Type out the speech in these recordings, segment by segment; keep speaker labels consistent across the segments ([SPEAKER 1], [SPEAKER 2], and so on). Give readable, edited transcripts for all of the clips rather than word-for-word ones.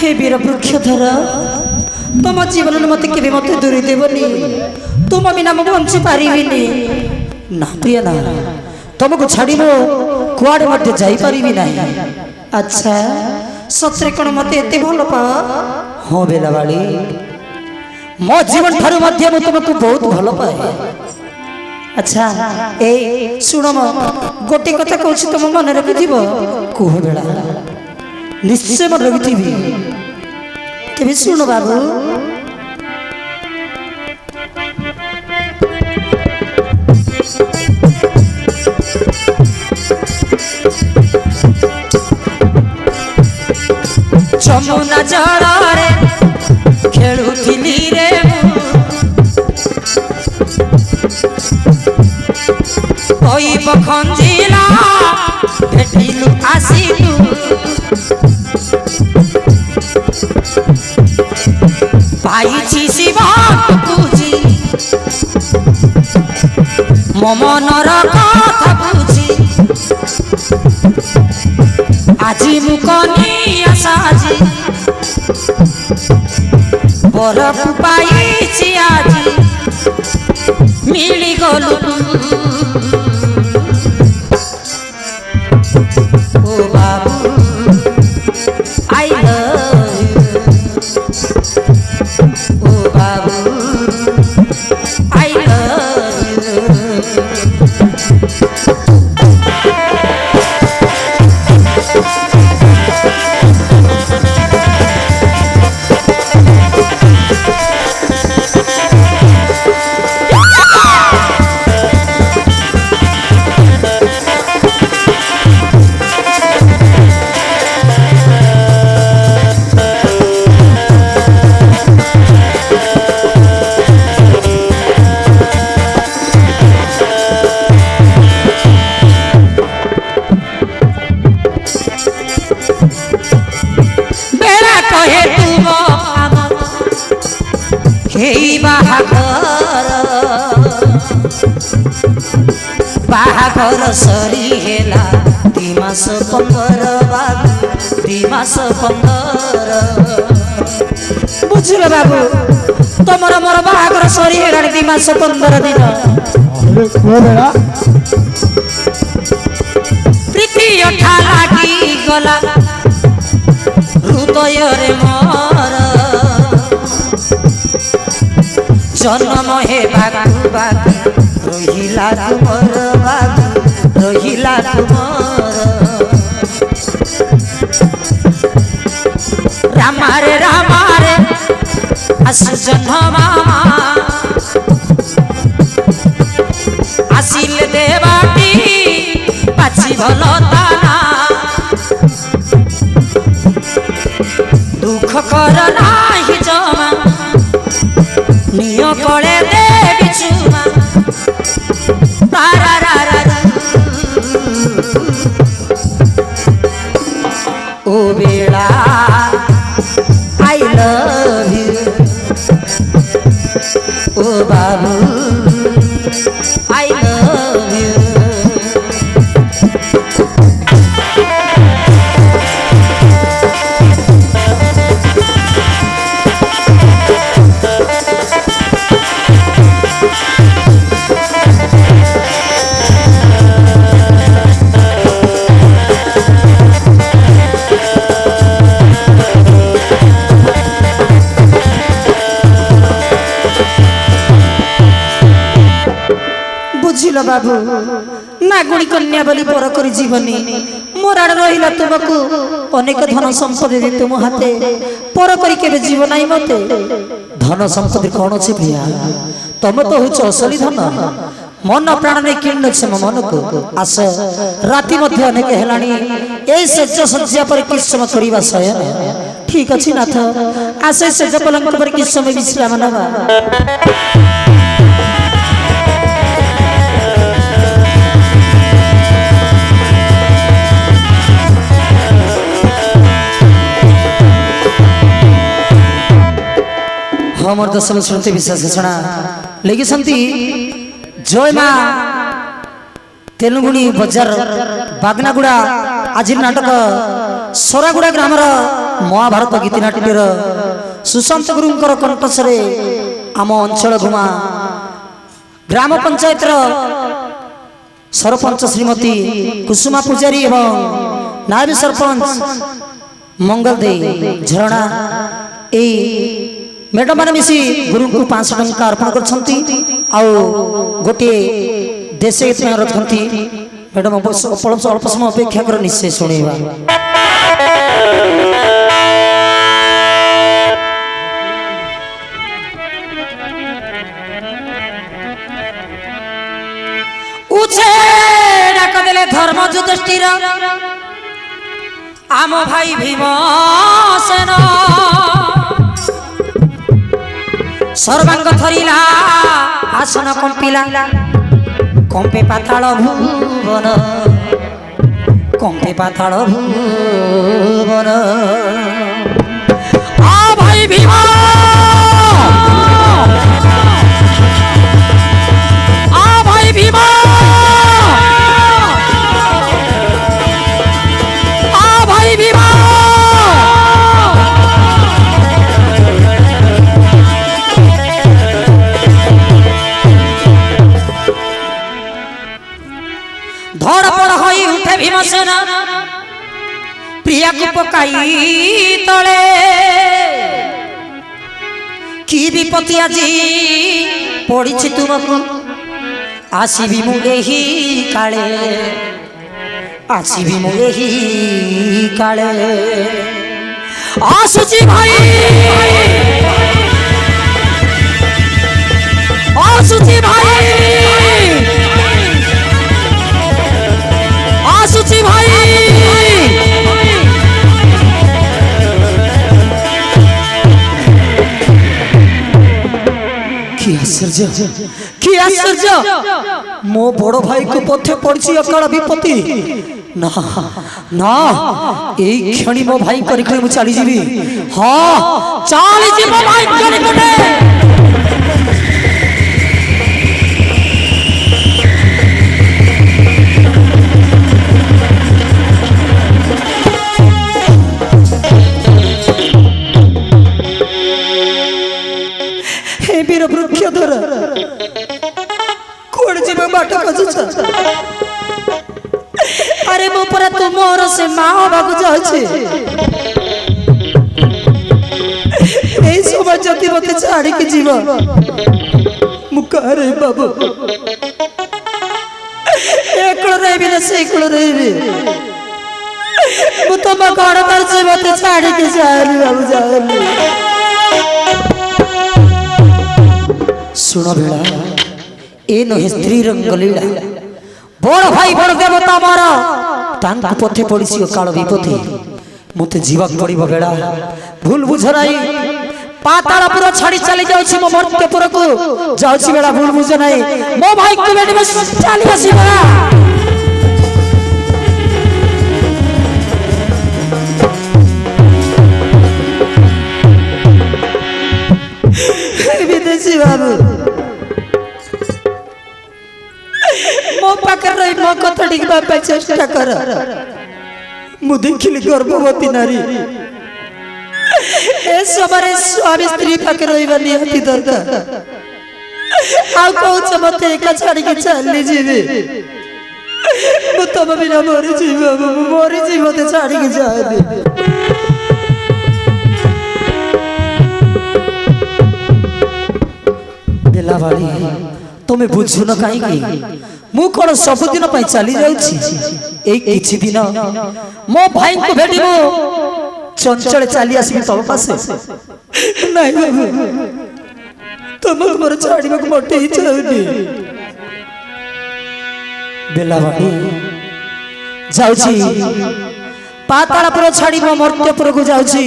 [SPEAKER 1] हे वीर वृक्षधर तुम जीवन मत के मत दूरी देवनी तुम बिना मु बंची पारिबिनी ना प्रिय ना तुमको छाड़ी मो कुआड़े मध्य जाई पारिबी नहीं। अच्छा सत्रे कौन मत एते भल पा हाँ बेला बाड़ी मो जीवन ठारू मध्य मु तुमको बहुत भल पाए। अच्छा ए सुन म गोटे कथा कहूँ तुम मन रखिथिब कुह बेला निश्चय मन रखिथिबी तेबे सुन बाबू जमुना जड़े खेलुथिली रे कोई बखंजिला भेटिलु आसिलु पाइछि शिव तुझी ममनर कथा बुझी আজি মুকনি আসাজি বরফ পাইছি আজি মিলি গলু ও বাবু I love you O Babu I love you. बाहाघर सरी हेला 2 मास 15 बाबू 2 मास 15 बुझिल बाबू तमर मोर बाहाघर सरी हेला 2 मास 15 दिन प्रीति अठा लागी गला हृदय रे मोर जन्म हे बाबू बाबू रहिला तुमर बाबू रहिला तुमर रामा रे आसु जन्मा आसिले देवाटी पाछि भल ताना दुख कर नाही जमा निय कळे देवी चुमा ओ बेड़ा आई लव यू ओ बाबू आई लव यू। बुझिल बाबू नागुणी कन्या बोली पर करी जीवनी मोर आड़ रहिला तुमको अनेक धन संपत्ति दे तुम हाथे पर करी केबे जीवन आई मते धन संपत्ति कोन अछि प्रिया तुम तो होछ असली धन मन प्राण ने किन छ मन को आस राति मध्य अनेक हेलानी ए सज्ज सज्जा पर किस समय करिवा शयन ठीक अछि नाथ आसे सज्ज पलंग पर किस समय विश्राम नबा। हमर दशम श्रुति विशेष घोषणा लेगी जय माँ तेलुगुनी बजार बागनागुड़ा आज नाटक ସରାଗୁଡ଼ା ଗ୍ରାମର ମହାଭାରତ ଗୀତିନାଟ୍ୟର ସୁଶାନ୍ତ ଗୁରୁଙ୍କର କଣ୍ଠସ୍ୱରେ ଆମ ଅଞ୍ଚଳ ଘୁମା ଗ୍ରାମ ପଞ୍ଚାୟତର ସରପଞ୍ଚ ଶ୍ରୀମତୀ କୁସୁମା ପୂଜାରୀ ଏବଂ ନାୟବ ସରପଞ୍ଚ ମଙ୍ଗଲ ଦେଇ ଝରଣା এই ମ୍ୟାଡ଼ାମ ମାନେ ମିଶି ଗୁରୁଙ୍କୁ 500 ଟଙ୍କା ଅର୍ପଣ କରିଛନ୍ତି ଆଉ ଗୋଟିଏ ଦେଶ ଗୀତ ରଖିଛନ୍ତି ମ୍ୟାଡ଼ାମ ଅଳ୍ପ ସମୟ ଅପେକ୍ଷା କର ନିଶ୍ଚୟ ଶୁଣେଇବା উছে ডাক দেলে ধর্ম যুধিষ্ঠির আম ভাই ভীমসেন সর্বাঙ্গ থরিলা আসন কম্পিলা কম্পে পাতাল ভুবন কম্পে পাতাল ভুবন আ ভাই ভীম আ ভাই ভীম আ ভাই ভীম ধড়পড় হয়ে উঠে ভীমসেন প্রিয়াকে পকাই তলে কি বিপত্তি আজি পড়িছি তুমকু আসিবি মু এহি কালে আসিবি মু এহি কালে আসুচি ভাই আসুচি ভাই আসুচি ভাই কি আশ্চর্য মো বড় ভাই কো পথে পড়ছি অকাল বিপত্তি না না এই ক্ষণি মো ভাই করিকে মু চালি যাবি হ্যাঁ চালি যাব ভাই করিকে বীর বৃক্ষ ধর কোড় জীব বাট কজুছ আরে মো পরা তোমার সে মা বাবু যাচ্ছে এই সময় যদি মতে ছাড়িকি জীব মুখারে বাবু একল রইবি না সেই কুল রইবি মু তোমা ঘর করছি মতে ছাড়িকি যাইলি বাবু যাইলি শুণ বেড়া এ নহে স্ত্রী রঙ্গ লীলা বড় ভাই বড় দেবতা আমার তাঙ্ক পথে পড়িছি কাল বিপদে মতে জীবক পড়িব বেড়া ভুল বুঝ নাই পাতালপুর ছাড়ি চালি যাচ্ছি মো মর্ত্যপুরকু যাচ্ছি বেড়া ভুল বুঝ নাই মো ভাই কো বেটি চালি আসি বেড়া বিদেশি বাবু মো পাখে রই মো কথা ডিগবা পাই চেষ্টা কর মু দেখিলি গর্ভবতী নারী এ সবারে স্বামী স্ত্রী পাখে রইবা নিহাতি দরকার আউ কହୁଛ মতে একা ছাড়িকি চালি যাবে মু তম বিনা মরি যাইব মরি যাই মতে ছাড়িকি যাবে বেলাবাড়ি তুমি বুঝু না কাইকি মু কোন ସବୁଦିନ ପାଇଁ ଚାଲି ଯାଉଛି এই କିଛି ଦିନ ମୋ ଭାଇଙ୍କୁ ଭେଟିବୁ ଚଞ୍ଚଳ ଚାଲି ଆସିବି ତମ ପାଶେ ନାଇଁ ବାବୁ ତମକୁ ମୋର ଛାଡ଼ିବାକୁ ମୋଟେ ଇଚ୍ଛା ହଉନି ବେଲାବାଡ଼ି ଯାଉଛି ପାତାଳପୁର ଛାଡ଼ି ମୋ ମର୍ତ୍ତ୍ୟପୁରକୁ ଯାଉଛି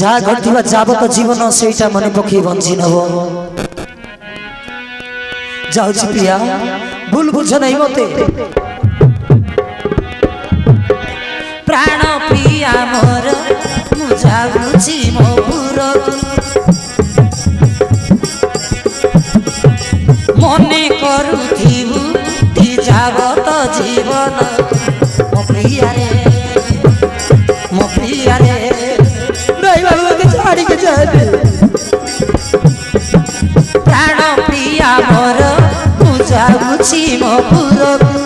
[SPEAKER 1] যা ঘটিবা যাবত জীবন সেইটা মনে পক্ষে বঞ্চি নব যাচ্ছি প্রিয়া ভুল বুঝ নাই মতে প্রাণ প্রিয়া মোর মু যাচ্ছি মো পুরকু মনে করুথিবু যাবত জীবন মো प्रिया रे नहीं बाबू के छाड़ी के जाए प्राण प्रिया मोर बुझाउछि मो पुरकु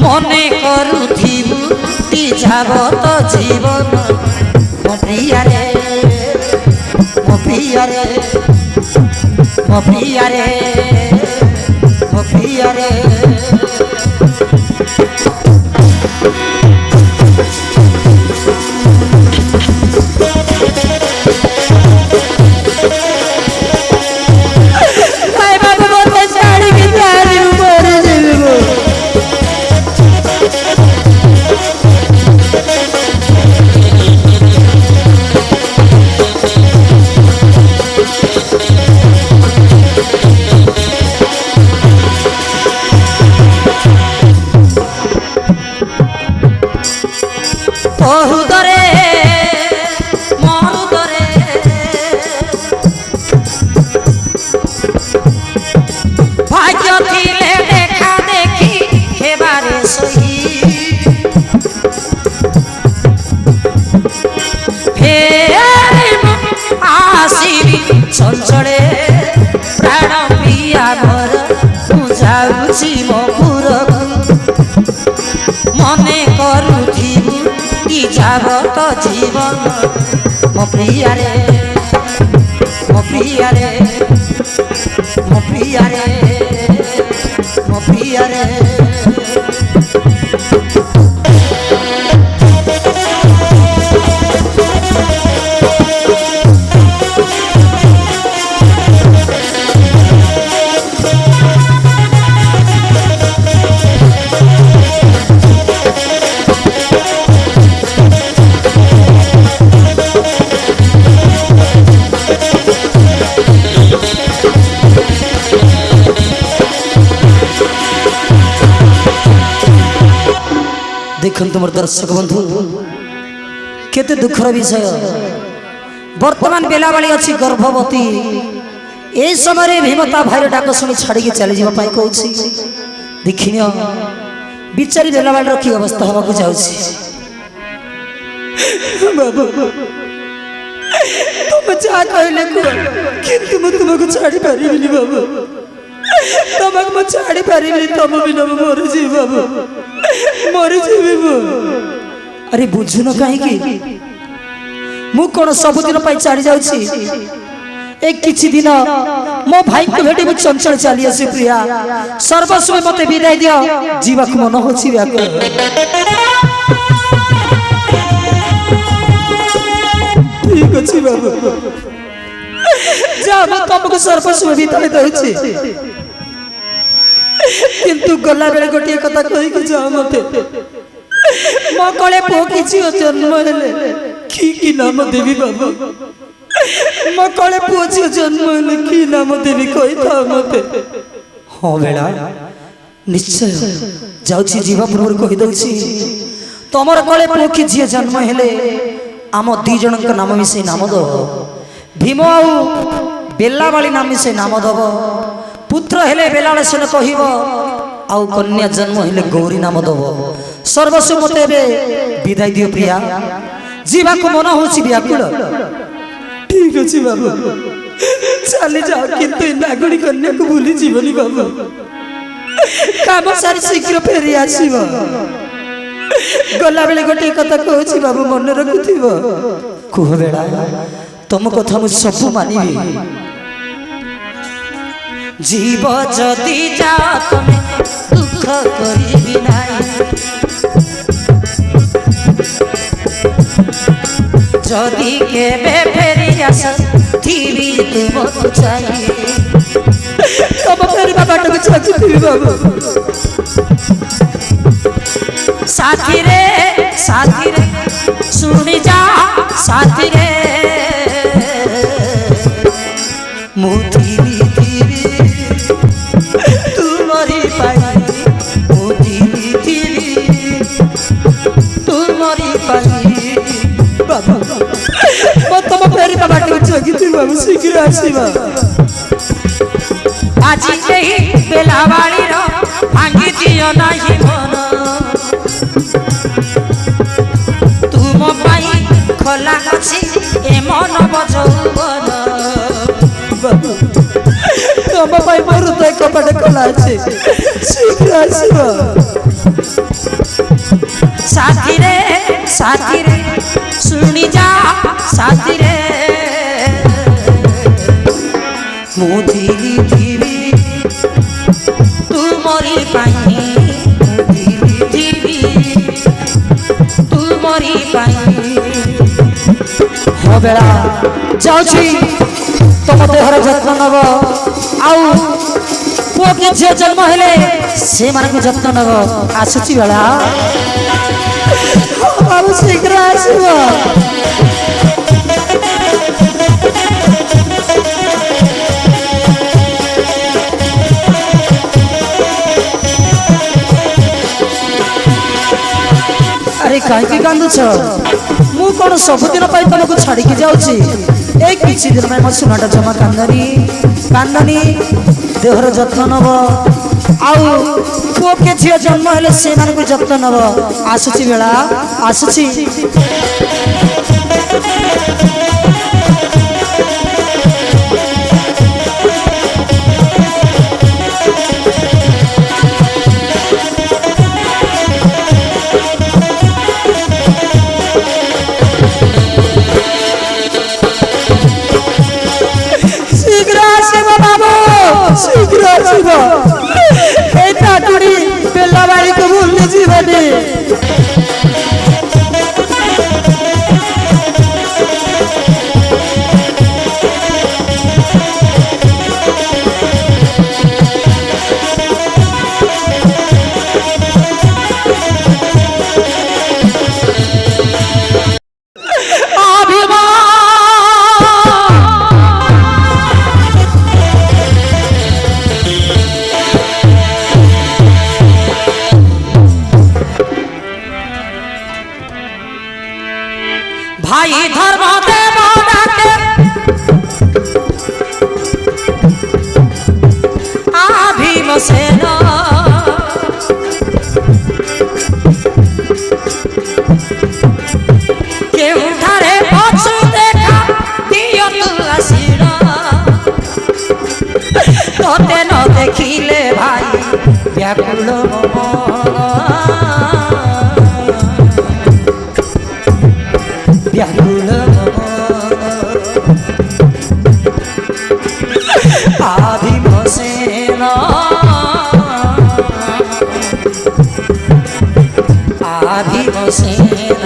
[SPEAKER 1] मने करुथिबु ती जाब तो जीवन मो प्रिया रे मो प्रिया रे मो प्रिया रे मो प्रिया रे चंचले प्राण प्रिया मोर बुझाउछि मो पुरकु मने करुथिबु ती जाब तो जीवन मो प्रिया रे मो प्रिया रे मो प्रिया रे मो प्रिया रे देखन तुम दर्शक बंधु केते दुखर विषय वर्तमान बेला बाली अच्छी गर्भवती ए समय भीमता भाई डाक शुणी छाड़ी चली जावाई कौन देखिन बिचारी बेला बाली रखी अवस्था हवा जाऊँगी तुम जा कहले किंतु मैं तुमको छाड़ी पारिबिनी बाबू तुमको मैं छाड़ी पारिबिनी तुम बिना मरजी बाबू मरजी अरे बुझुन कहीं मु कौन सबुदिन छाड़ी जाऊँ एक किछि दिन मो भाई को भेटी भी चंचल चली आसी प्रिया सर्वस्व मते विदाई दियो जीवा को मन होछि ठीक अछि बाबू जा मु तुमको सर्वस्व विदाई दउछि किंतु गला बेले गोटे कथा कहि कि जा मते मो कले पो किछि जन्म हेले की नाम देवी बाबू मो कले पो छि जन्म हेले की नाम देवी कहि था मते हां बेला निश्चय जाउछि जीवा पूर्व कहि दउछि तमर कले पो कि झिए जन्म हेले आम दी जन का नाम मिसे नाम दो भीम आउ बेलावाली नाम मिसे नाम दब पुत्र हेले बेलाले सेन कहिबो आउ कन्या जन्म हेले गौरी नाम दब सर्वस्व मते बे विदाई दियो प्रिया जीवा को मन होछि व्याकुल ठीक अछि बाबू चली जाओ किंतु नागुड़ी कन्या को भूली जीवनी बाबू काम सारी शीघ्र फेरी आसीबो गला बेले गोटे कथा कहछि बाबू मन रखुथिबो कुह बेला तुम कथा मु सब मानिबी जीव जदि जा तुम दुख करिबि नाही जदि केबे फेरी आस थीबी तुम चाहिए तुम फेरी बाबा को चाहिए बाबू साथी रे सुनी जा साथी रे मुथीबी तुम्हारी पाई मुथीबी तुम्हारी पाई बाबा मत तुम फेरी बाबा को चाहिए बाबू शीघ्र आसीबा आज यही बेलावाड़ी रो भांगी दियो नाही মানব যৌবন তম পাই মোর হৃদয় কপাট খোলা আছে শীঘ্র আসিব সাথী রে শুনি যা সাথী রে মু ধীরে ধীরে তুমরি পাই ধীরে তুমরি পাই বেলা যাচ্ছি তম দেহর যত্ন নব আউ পুଅ କି ଝିଅ ଜନ୍ମ ହେଲେ ସେମାନଙ୍କୁ ଯତ୍ନ ନବ ଆସୁଛି ବେଳା ବାବୁ ଶୀଘ୍ର ଆସିବ আরে কাହିଁକି କାନ୍ଦୁଛ ମୁଁ କଣ ସବୁଦିନ ପାଇଁ ତମକୁ ଛାଡ଼ିକି ଯାଉଛି এই କିଛି ଦିନ ପାଇଁ ମୋ ସୁନାଟା ଜମା କାନ୍ଦନି ଦେହର ଯତ୍ନ ନବ ଆଉ ପୁଅ କି ଝିଅ ଜନ୍ମ ହେଲେ ସେମାନଙ୍କୁ ଯତ୍ନ ନବ ଆସୁଛି ବେଳା ଆସୁଛି শীঘ্র আসিব এই টাটুড়ি বেলা বাড়িকে ভুললে জীবনে ভাই ধর্ম দেব ডাকে আভিমসেন কেউঠারে পছু দেখা দিও তু আসিল তোতে ন দেখিলে ভাই ব্যাকুল ব্যাকুল আভিমসেন আভিমসেন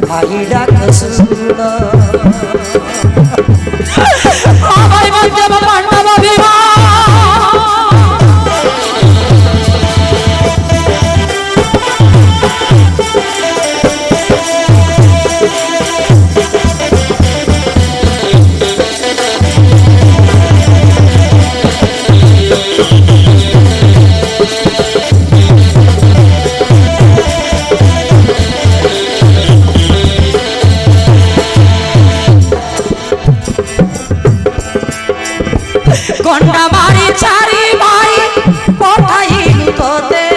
[SPEAKER 1] ভাই ডাক শুন ভাই বৈদ্যব পাণ্ডব বিবাহ গন্ডা মারি চারি ভাই পঠাইলু তোতে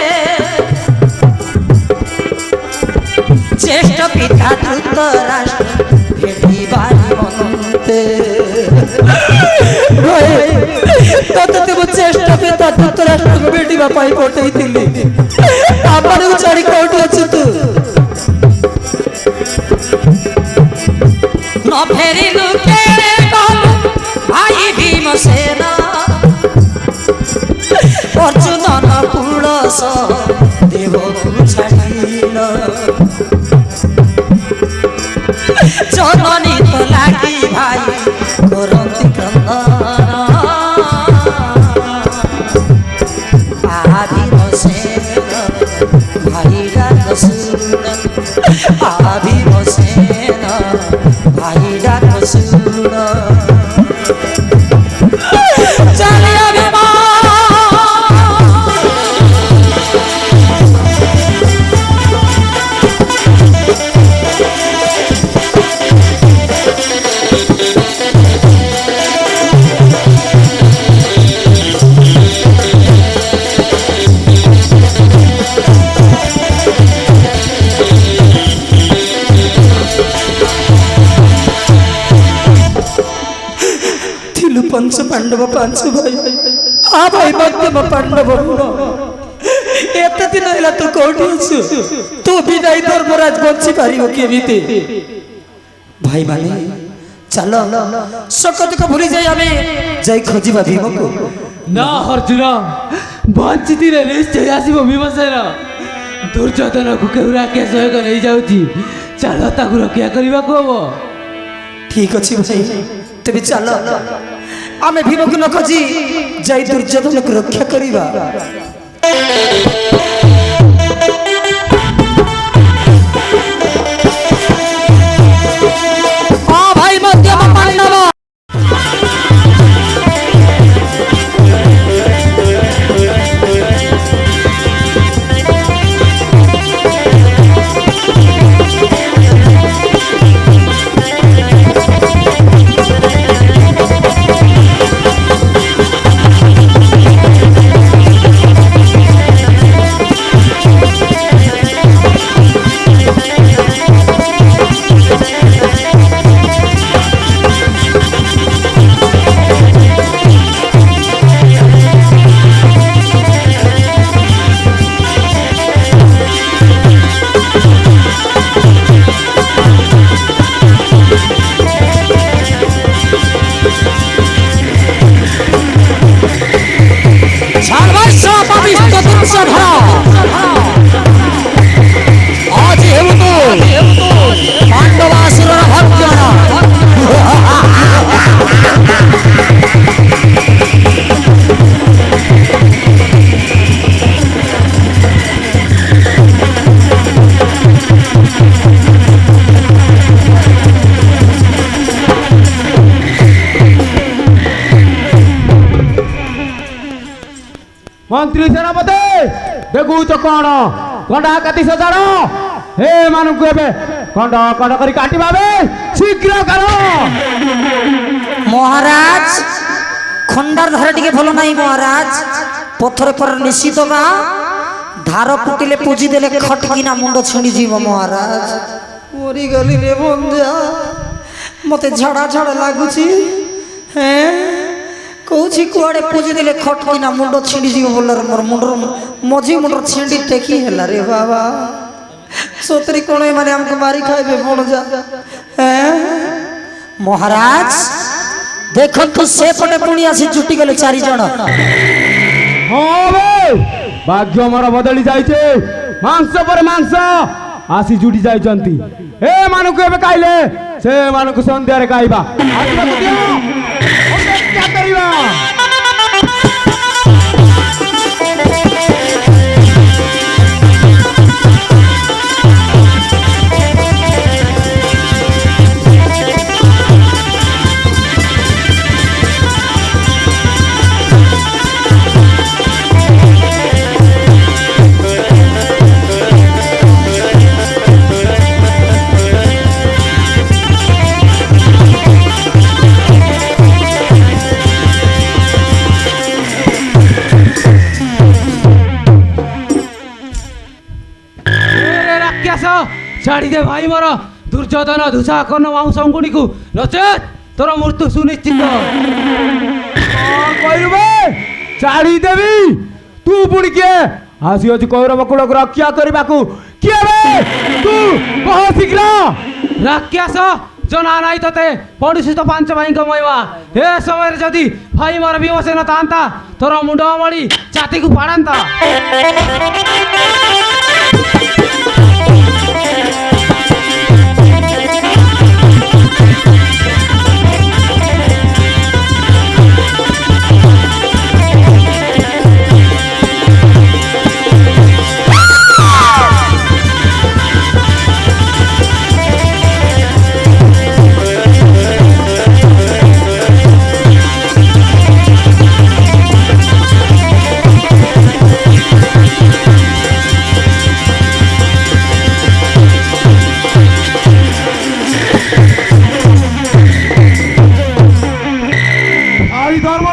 [SPEAKER 1] জ্যেষ্ঠ পিতা ধৃতরাষ্ট্র ভেটিবারি মন্তে তোতে মু জ্যেষ্ঠ পিতা ধৃতরাষ্ট্রকে ভেটিবা পাই পঠাইଥିଲି ଆପଣଙ୍କୁ ଛାଡ଼ି କୋଉଠି ଅଛୁ ତୁ ନ ଫେରିଲୁ କେଡ଼େ ଗଲୁ ଭାଇ ଭୀମସେନ অর্জুনন কুলস দেবকু ছাড়িল জননী তো লাগি ভাই করন্তি ক্রন্দন আভিমসেন ভাই ডাক শুন আভিমসেন ভাই ডাক শুন पांडव पांच भाई आ भाई मध्यम पांडव एते दिन हैला तू कोठी अछु तू विदाई धर्मराज बंची पारिबो केमिते भाई माने चलो सकत को भूली जाई हमें जाई खोजिबा भीम को
[SPEAKER 2] ना अर्जुन बंचिती रे निश्चय आसीबो भीमसेन दुर्योधन को केउरा के सहयोग नहीं जाउची चलो ताकू रक्षा करबा को हबो
[SPEAKER 1] ठीक अछि भाई तबे चलो आमे भीम को न खोजी जाई दुर्योधन को रक्षा करबा आ भाई मध्यम पांडव
[SPEAKER 2] मंत्री सेनापति देखु तो कौन कंडा काटी सजाड़ हे मानु को एबे कंडा कंडा करी काटिबा बे शीघ्र करो
[SPEAKER 1] महाराज खंडार धार टिके भलो नाही महाराज पत्थर पर निश्चित बा धार पुटिले पूजी देले खटकिना मुंड छणी जीव महाराज मोरी गली रे बंजा मते झड़ा झड़ा लागुची हैं कौची कुआड़े पूजी देले खटकिना मुंड छिंडी जीव बोलर मोर मुंडर मझी मुंडर छिंडी टेकी हैला रे बाबा सोतरी कोणे माने हमको मारी खाइबे बण जा हैं महाराज देखो तू से पटे पुणी आसी जुटी गले चारि जण
[SPEAKER 2] हां बे भाग्य मोर बदली जाइछे मांस पर मांस आसी जुटी जाइछंती ए मानु को एबे काइले से मानु को संध्या रे काइबा आसी दियो क्या करिबा छाड़ी दे भाई मोर दुर्योधन धुषा कर्ण मांसंगुणी को नचेत तोर मृत्यु सुनिश्चित कहबे छाड़ी देवी तू पुणी किए आसी अछि कौरव कुल रक्षा करबा को किए बे तू कह शीघ्र राक्षस जना नाई तते पड़ुसी तो पांच भाई को मयवा हे समय जदी भाई मोर भीमसेन तांता तोर मुंड मळी छाती को फाड़ंता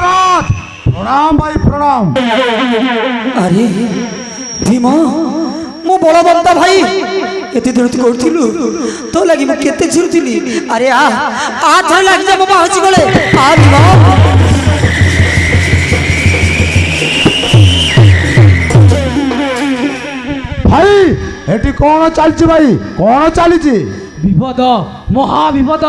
[SPEAKER 2] प्रणाम भाई प्रणाम
[SPEAKER 1] अरे भीम मो बलवंता भाई एते दिन तू करथिलु तो लागि म केते झुरथिली अरे आ थय लागि जा बाबा हची गले आ भीम
[SPEAKER 3] এটি কোন চালছে ভাই কোন চালিছে
[SPEAKER 2] বিপদ মহাবিপদ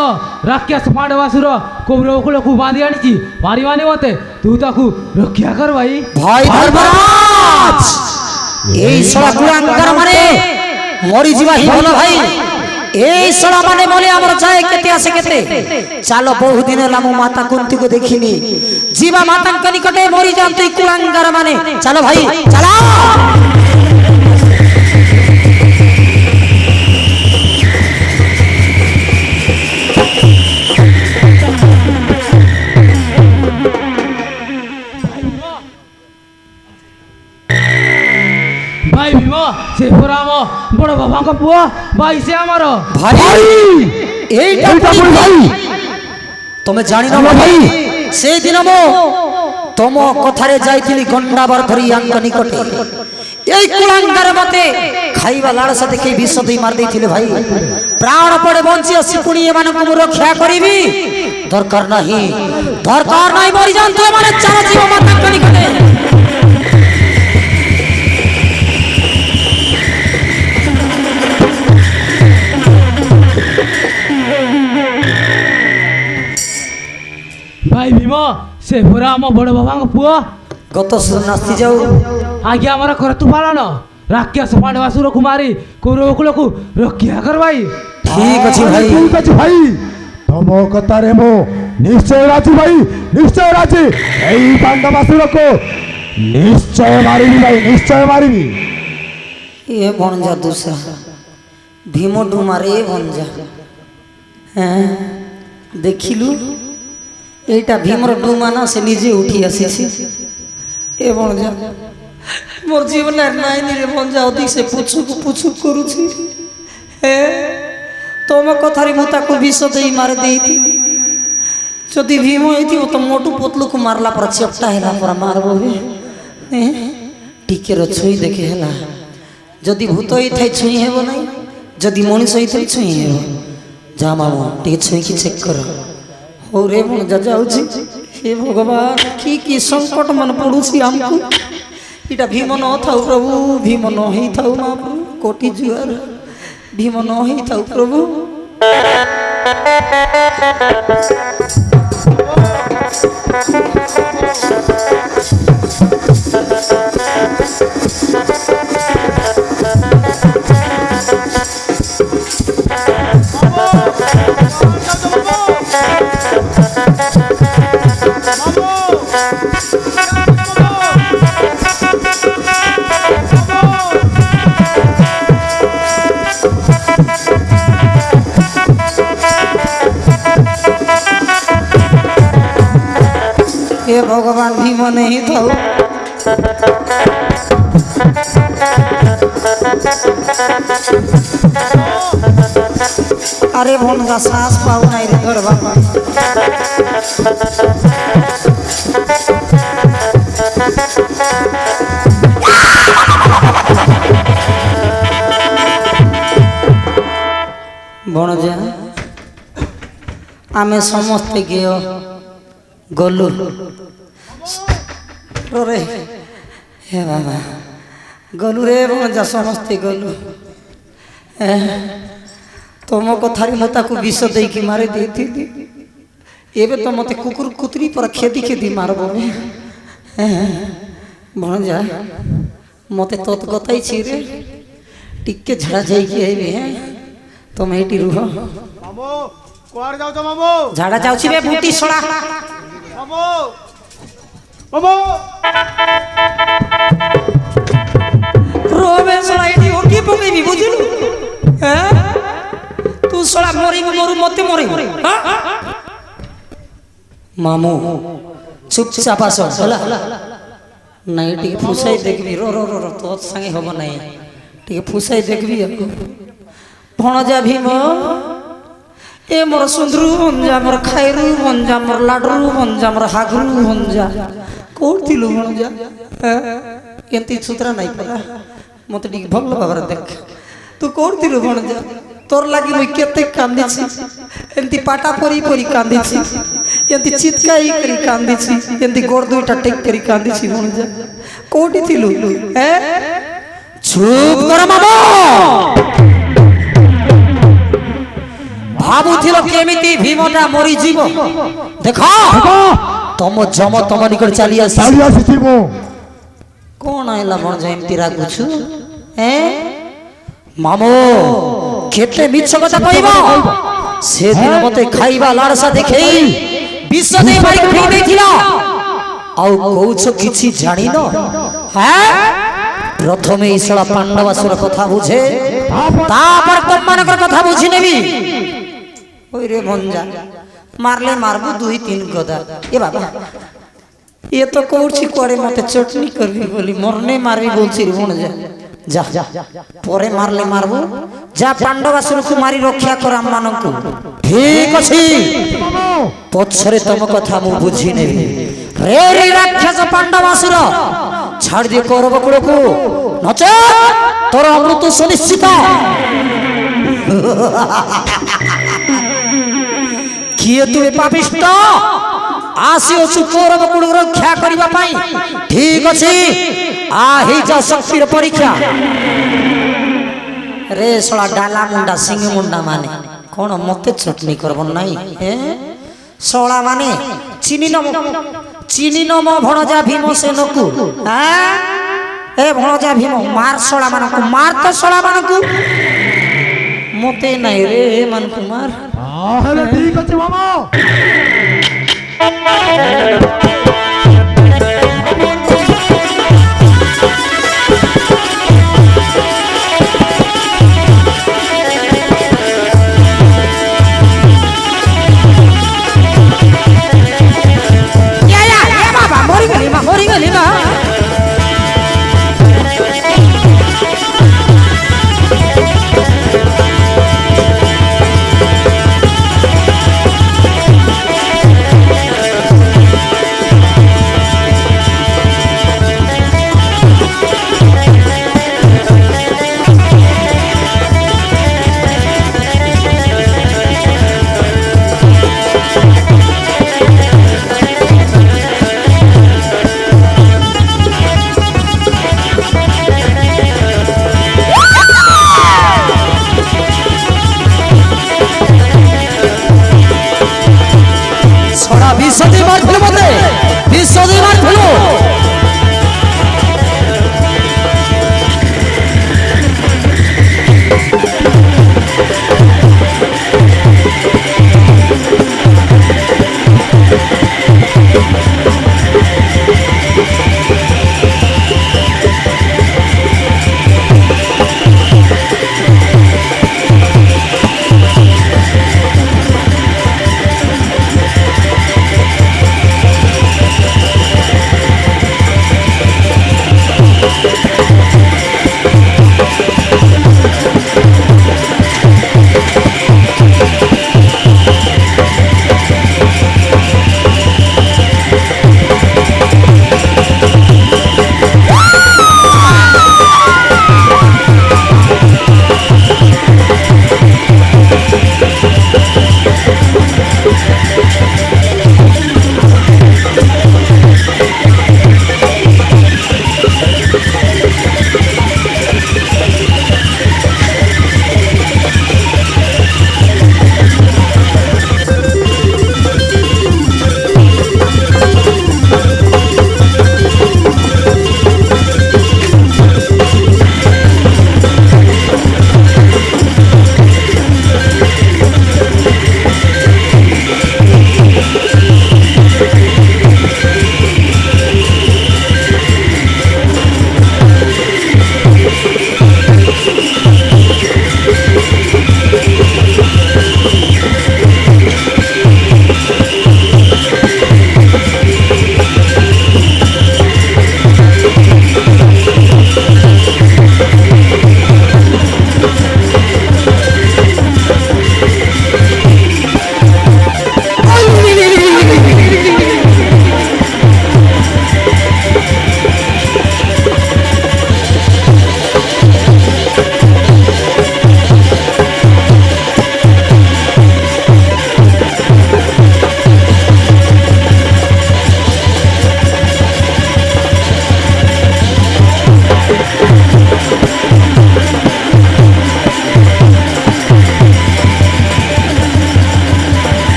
[SPEAKER 2] রাক্ষস পাণ্ডবাসুর কৌরবকুলକୁ ବାନ୍ଧି ଆଣିଛି ମାରିବାନି ମତେ ତୁ ତାକୁ ରକ୍ଷା କର ଭାଇ
[SPEAKER 1] ভাই ধর্মরাজ এই সড়া কুলাঙ্গার মানে মরি ଯିବା ହିଁ ଭଲ ভাই এই সড়া মানে বলে আমার যায় কেতে আসে কেতে চালো বহু দিন ହେଲା ମୁଁ মাতা কুন্তিକୁ ଦେଖିନି ଯିବା ମାତାଙ୍କ ନିକଟେ ମରି ଯାଆନ୍ତୁ এই কুলাঙ্গার মানে চালো ভাই চালা
[SPEAKER 2] ଭାଇ ଭୀମ ସେ ପୁରା ଆମ ବଡ଼ ବାବାଙ୍କ ପୁଅ ଭାଇ ସେ ଆମର
[SPEAKER 1] ভাই এইটা পুরি ভাই তুমি জানি না ভাই সেই দিন মো তম কথারে যাইছিলি গন্ডাবার ধরি আঙ্ক নিকটে এই কুলাঙ্গার মতে খাইবা লাড়সা দেখে বিষ দেই মার দেইছিলে ভাই প্রাণ পড়ে বঞ্চি আসি পুনি এমানଙ୍କୁ ମୁଁ রক্ষা করিবি দরকার নাই মরি যান্ত মানে চারা জীব মাতাঙ্ক নিকটে
[SPEAKER 2] ଭାଇ ଭୀମ ସେ ପୁରା ଆମ ବଡ଼ ବାବାଙ୍କ ପୁଅ
[SPEAKER 1] গত নাস্তি যাও
[SPEAKER 2] ଆଜ୍ଞା ଆମର କରତୁ ପାଳନ ରାକ୍ଷସ ପାଣ୍ଡବାସୁରକୁ ମାରି କୌରବକୁଳକୁ ରକ୍ଷା କର ଭାଇ
[SPEAKER 1] ঠিক আছে ভাই
[SPEAKER 3] ঠিক আছে ভাই তম কথারে মো নিশ্চয় রাজি ভাই নিশ্চয় রাজি এই পাণ্ডবাসুরକୁ নিশ্চয় মারিবি ভাই নিশ্চয় মারিবি
[SPEAKER 1] এ বনজা দুসা ভীম ডুমারে বনজা হ্যাঁ দেখিলু এইটা ভীমর ডুমা না সে নিজে উঠি আসিছি এ বনজা মোর জীবনে নাই নিরে বনজা অধিক সে পুছুক করুছি হে তোম কথারে মু তাকে বিষ দেই মারি দেইতি যদি ভীম হইতি তো মোটু পতলুকু মারলা পর চেপটা হেলা পর মারবো টিকে ছুঁই দেখে হেলা যদি ভূত হইথাই ছুঁই হেব নাই যদি মଣିষ হইথাই ছুঁই হেব যা মামু টিকে ছুঁইকি চেক কর হো রে মন যা যাଉଛି হে ভগবান কি সংকট মন পড়ুছি আমকু এটা ভীম ন থাউ প্রভু ভীম ন হেই থাউ মহাপ্রভু কোটি জুয়ার ভীম ন হেই থাউ প্রভু हे भगवान भीम नहीं थाउ अरे भनगा सांस पाऊ नहीं रे घर बाबा भणजा आमे समस्ते गेयो गलु रे हे बाबा गलु रे भणजा समस्ते गलु तुम कथारी मत विष देकी मारी देती एबे तो मत कुकुर कुतरी पर खेदी खेदी मारब भणजा मत तत कथाई छी रे टिके झड़ा जाइकी आइबे तुम एटी रुह
[SPEAKER 3] মামু কোয়ার যাও তো মামু
[SPEAKER 1] झाड़ा जाउछि बे बुटी सोड़ा
[SPEAKER 3] মামু মামু
[SPEAKER 1] रोबे सोड़ा एटी ओकी पकेबी बुझिलु हैं तू सोड़ा मरी मरु मते मरी हां मामू चुपचाप आस होला नहीं टिके फुसाई देखबी रो रो रो तो संगे होबो नहीं टिके फुसाई देखबी भणजा भीम ए मोर सुंदरू भंजा मोर खाइरू भंजा मोर लाडरू भंजा मोर हागरू भंजा कोथिलु भंजा एंती सुतरा नहीं पड़ा मते टिके भल भाबर देख तू कोथिलु भंजा तोर लागी मुई केते कांदिछि एंती पाटा परी परी कांदिछि एंती चितकाई करी कांदिछि एंती गोर दुईटा टेक करी कांदिछि भंजा कोठी थिलु চুপ কর মামু ভাবুছিল কেমিতি ভীমটা মরিଯିବ ଦେଖ ତମ ଜମ ତମ ନିକଟ ଚାଲି ଆସି
[SPEAKER 3] ଚାଲି ଆସିଛି ମୁଁ
[SPEAKER 1] କଣ ହେଲା ଭଣଜା ଏମିତି ରାଗୁଛୁ ମାମୁ କେତେ ମିଛ କଥା କହିବ ସେଦିନ ମତେ ଖାଇବା ଲାଳସା ଦେଖେଇ ବିଷ ଦେଇ ମାରିକି ଫିଙ୍ଗି ଦେଇଥିଲ ଆଉ କହୁଛ କିଛି ଜାଣିନ ପ୍ରଥମେ ଈଶଳା ପାଣ୍ଡବାସୁର କଥା ବୁଝେ ତାପରେ ତମମାନଙ୍କର କଥା ବୁଝି ନେବି ওরে ভঞ্জা মারলে মারবো 2-3 গদা এ বাবা এ তো কৌছি করে মতে চটনি করবি বলি মরনে মারবি বলছি রে ভঞ্জা যা পরে মারলে মারবো যা পাণ্ডবাসুরକୁ মারি রক্ষা কর আমମାନଙ୍କୁ ঠিক আছে পছরে তম কথা মু বুঝি নেবি রে রে রাক্ষস পাণ্ডবাসুর ছাড় দিয়ে কৌরব কুলକୁ নচে তোর অমৃত সুনিশ্চিত किए तुम पापिष्ट आसी कौरव कुल रक्षा करने ठीक अच्छे आई जा शक्ति परीक्षा रे सला डाला मुंडा सिंह मुंडा माने कौन मत चटनी करब नहीं सला माने चिनी नम भणजा भीमसेन को ए भणजा भीम मार सला मान को मार तो सला मान को मते नहीं रे मन कुमार
[SPEAKER 3] ହେଲେ ଠିକ ଅଛି ମାମା
[SPEAKER 1] बाबा मरी गली ना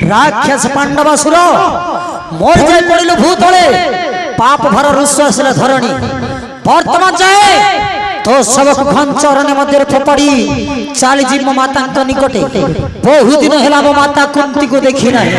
[SPEAKER 1] রাক্ষস পাণ্ডবাসুর মোর যাই পড়িল ভূতলে পাপ ভর রুষ আসলে ধরণী বর্তমান যায় তো সবক ঘঞ্চ অরণ্য মধ্যে ফোপাড়ি চালি জীব মাতাঙ্ক নিকটে বহুদিন হেলাব মাতা কুন্তিকে দেখি নাই।